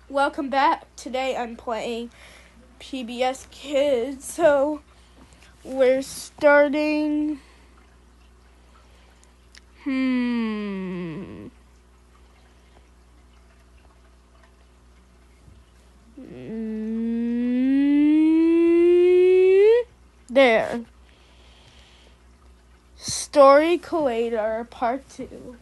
Welcome back. Today I'm playing PBS Kids. So we're starting. There. Story Collator Part 2.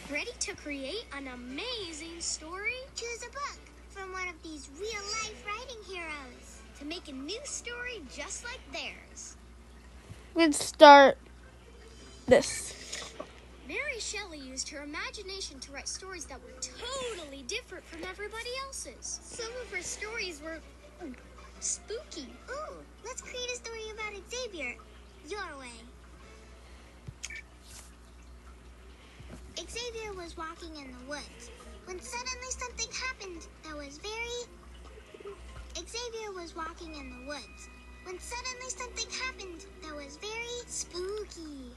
Ready to create an amazing story? Choose a book from one of these real-life writing heroes to make a new story just like theirs. Let's start this. Mary Shelley used her imagination to write stories that were totally different from everybody else's. Some of her stories were spooky. Ooh, let's create a story about Xavier. Your way. Xavier was walking in the woods when suddenly something happened that was Xavier was walking in the woods when suddenly something happened that was very spooky.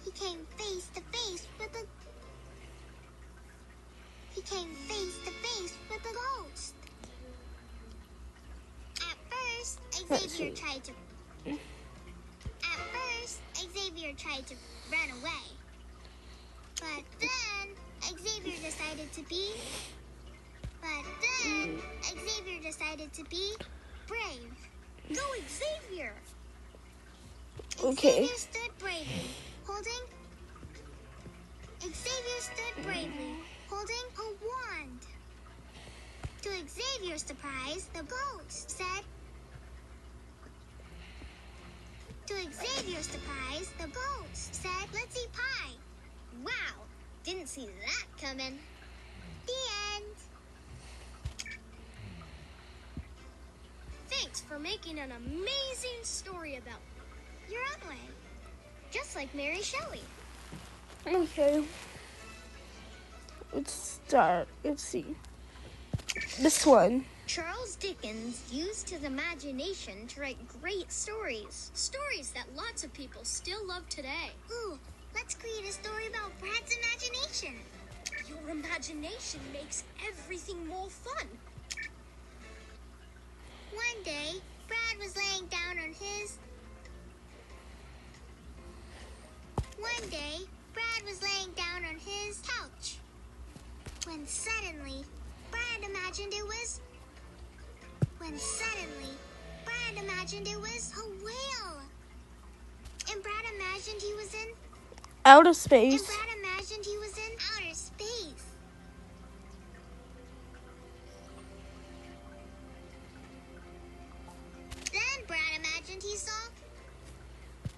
He came face to face with a ghost. At first, Xavier tried to run away. But then Xavier decided to be brave. Go, Xavier! Okay. Xavier stood bravely, holding a wand. To Xavier's surprise, the ghost said, "Let's eat pie." Wow, didn't see that coming. The end. Thanks for making an amazing story about Your own way. just like Mary Shelley. Okay. Let's start. Let's see. This one. Charles Dickens used his imagination to write great stories. Stories that lots of people still love today. Ooh, let's create a story about Brad's imagination. Your imagination makes everything more fun. One day, Brad was laying down on his couch when suddenly Brad imagined it was a whale. And Brad imagined he was in Outer space. outer space.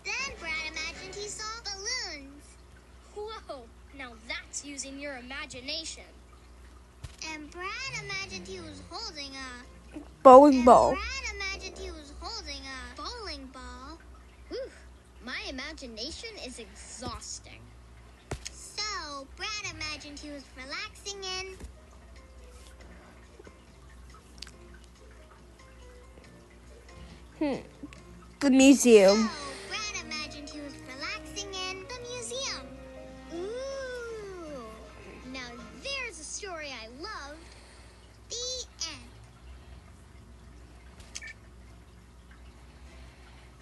Then Brad imagined he saw balloons. Whoa, now that's using your imagination. And Brad imagined he was holding a Bowling ball. bowling ball. Whew, my imagination is exhausting. So Brad imagined he was relaxing in The museum. the museum. Ooh, now there's a story I loved. The end.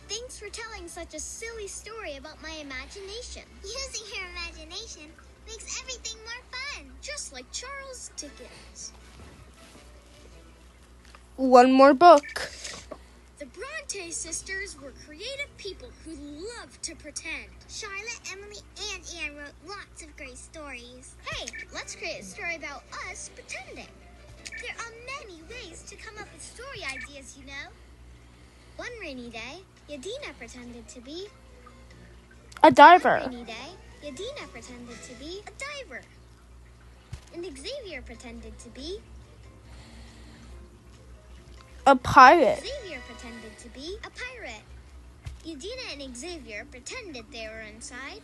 Thanks for telling such a silly story about my imagination. Using your imagination makes everything more fun. Just like Charles Dickens. One more book. The Bronte sisters were creative people who loved to pretend. Charlotte, Emily, and Anne wrote lots of great stories. Hey, let's create a story about us pretending. There are many ways to come up with story ideas, you know. One rainy day, Yadina pretended to be A diver. One rainy day, Yadina pretended to be a diver. And Xavier pretended to be A pirate. Xavier pretended to be a pirate. Yadina and Xavier pretended they were inside.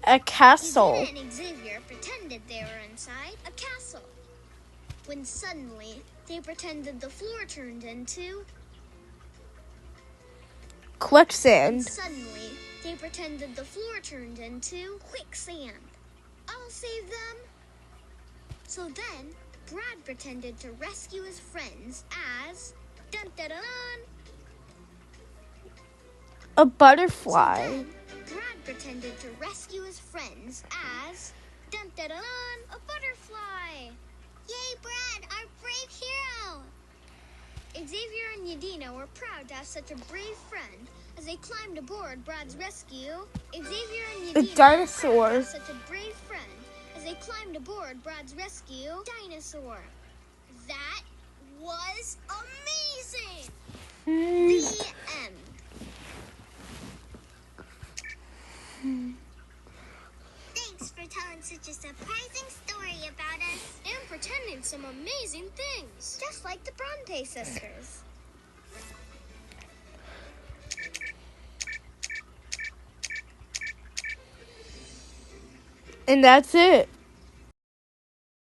A castle. Yadina and Xavier pretended they were inside a castle. When suddenly, they pretended the floor turned into... Quicksand. Suddenly, They pretended the floor turned into quicksand. I'll save them. So then, Brad pretended to rescue his friends as dun-dun-dun. A So butterfly. then, Brad pretended to rescue his friends as dun-dun-dun, a butterfly. Yay, Brad, our brave hero! Xavier and Yadina were proud to have such a brave friend. As they climbed aboard Brad's rescue, Xavier and Yadina dinosaur. were proud to have such a brave friend. As they climbed aboard Brad's rescue, dinosaur. That was amazing! The end. Thanks for telling such a surprising story about us. And pretending some amazing things. Just like the Bronte sisters. And that's it.